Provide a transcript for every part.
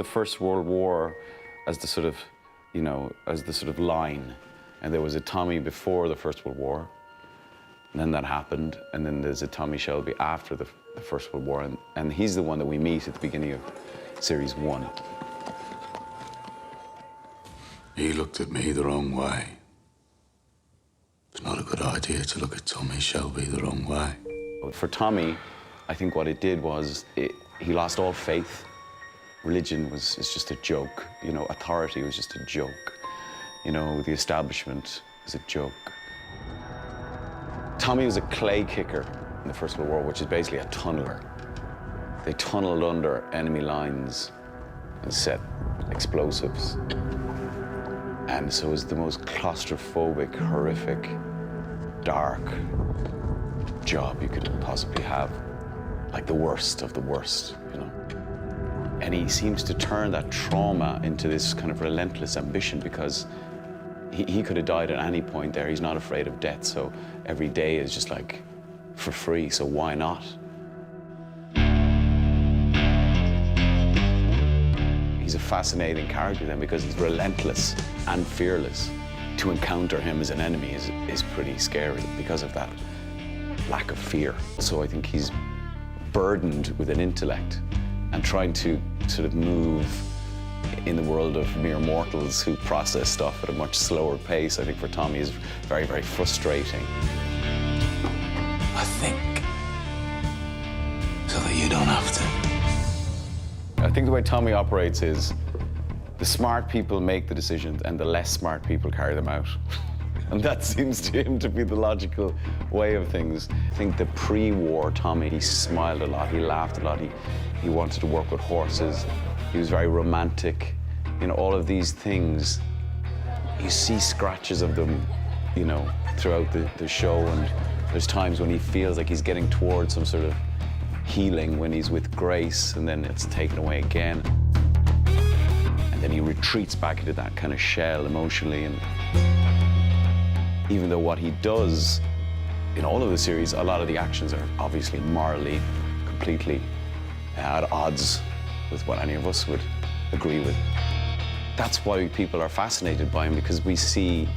the First World War as the sort of, you know, as the sort of line. And there was a Tommy before the First World War, and then that happened, and then there's a Tommy Shelby after the First World War, and he's the one that we meet at the beginning of Series 1. He looked at me the wrong way. It's not a good idea to look at Tommy Shelby the wrong way. For Tommy, I think what it did was he lost all faith. Religion is just a joke. You know, authority was just a joke. You know, the establishment was a joke. Tommy was a clay kicker in the First World War, which is basically a tunneler. They tunneled under enemy lines and set explosives. And so it was the most claustrophobic, horrific, dark job you could possibly have. Like the worst of the worst, you know. And he seems to turn that trauma into this kind of relentless ambition, because he could have died at any point there. He's not afraid of death, so every day is just like for free, so why not? He's a fascinating character then, because he's relentless and fearless. To encounter him as an enemy is pretty scary because of that lack of fear. So I think he's burdened with an intellect and trying to sort of move in the world of mere mortals who process stuff at a much slower pace. I think for Tommy is very, very frustrating. I think so that you don't have to. I think the way Tommy operates is the smart people make the decisions and the less smart people carry them out. And that seems to him to be the logical way of things. I think the pre-war Tommy, he smiled a lot, he laughed a lot, he wanted to work with horses, he was very romantic. You know, all of these things, you see scratches of them, you know, throughout the show, and there's times when he feels like he's getting towards some sort of healing when he's with Grace, and then it's taken away again. And then he retreats back into that kind of shell emotionally. And even though what he does in all of the series, a lot of the actions are obviously morally completely at odds with what any of us would agree with. That's why people are fascinated by him, because we see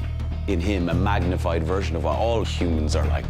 in him a magnified version of what all humans are like.